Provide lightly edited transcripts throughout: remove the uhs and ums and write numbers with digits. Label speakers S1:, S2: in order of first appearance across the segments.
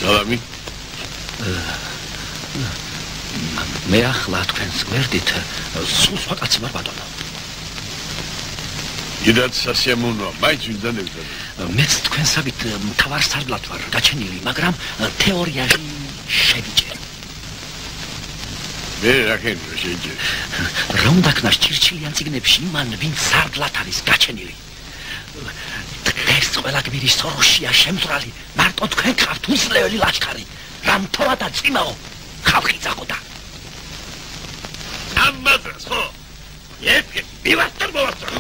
S1: სალამი.
S2: მე ახლა თქვენს გვერდით სულ სხვა კაცი ვარ ბატონო.
S1: იდაც სასიამოვნოა, მაინც ვინდა ნებდა.
S2: მეც თქვენსავით მთავარსარდლად ვარ გაჩენილი, მაგრამ თეორიაში შევიჭერ.
S1: მე რა ქენია შეიძლება?
S2: რა უნდა ქნას ჭირჭილიან წიგნებში იმან, ვინც სარდლად არის გაჩენილი. ეს ყველა გმირის სოროშია შემძრალი, მარტო თქვენ ხართ უძლეველი ლაშქარი. რამთოა და წიმაო, ხალხი წაყოდა.
S1: ამაძრას ხო? епке, მივასწარ მოვასწარ.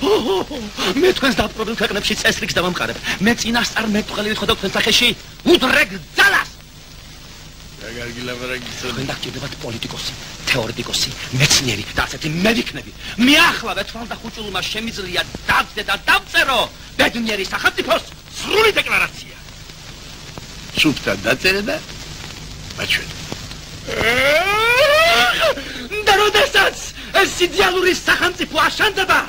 S2: მე თქვენს დაპყრობილ ქვეყნებში წესრიგს დავამყარებ. მე წინასწარ მეტყველივით ხედავ თქვენ სახეში უდრეგ ძალას.
S1: რა კარგი ლაპარაკი ხსოვდა.
S2: თქვენ დაგჭირდებათ პოლიტიკოსი, თეორეტიკოსი, მეცნიერი და ასეთი მე ვიქნები. მე ახლა თვალ და ხუჭულმა შემიძლია დავდე და დავწერო ბედნიერი სახელმწიფოს სრული დეკლარაცია.
S1: სუფთა დაწერე და მაჩვენე.
S2: და როდესაც ეს იდეალური სახელმწიფო აშენდება,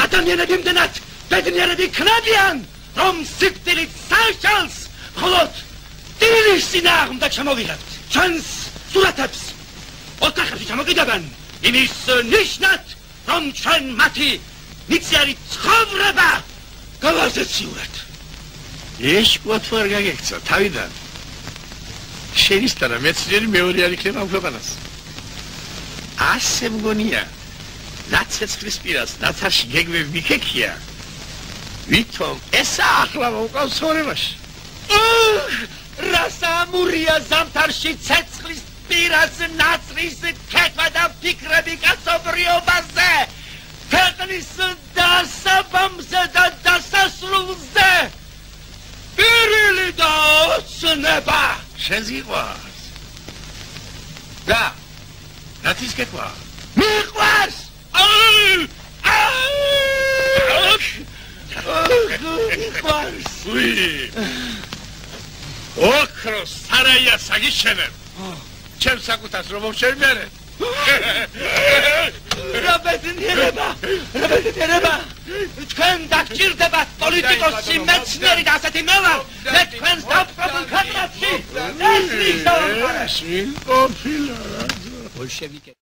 S2: ადამიანები იმდენად ბედნიერები იქნებიან, რომ სიკვდილით საშალს მხოლოდ დილის წინააღმდეგ ჩამოვიღებთ. ჩვენს სურათებს ოთახებში ჩამოგიდებენ, იმის ნიშნად, რომ ჩვენ მათი მიწიერი ცხოვრება გავაზეციურეთ.
S1: ეს კვათვარ გაგექცა თავიდან. შეისთარა მეცნიერი მეორე არ იქნება ამ ქვეყანას. ასე მგონია, რაც ცეცხლის პირას ნაცარში გეგმები მიქექია, ვითომ ესა ახლა მოვყავს ცხოვრებაში.
S2: რა სამურია ზამთარში ცეცხლის პირას ნაცრის ქეთვა და ფიქრები კაცობრიობაზე, ქვეყნის დასაბამზე და დასასრულზე, პირილი და ოცნება.
S1: შენს გიყვარს. და რაც ის გეკვა?
S2: მიყვარს! მიყვარს!
S1: ოქროს სარაია საგიშენებ. ჩემს საკუთას რომ მოვშენიერებ.
S2: რა ბედნიერება! თქვენ დაგჭირდებათ პოლიტიკოსი, მეცნიერი და ასეთი მე ვარ. მე თქვენს დაპყრობილ ქვეყნებში წესრიგს დავამყარებ.
S1: ყოფილა.
S2: ბოლშევიკები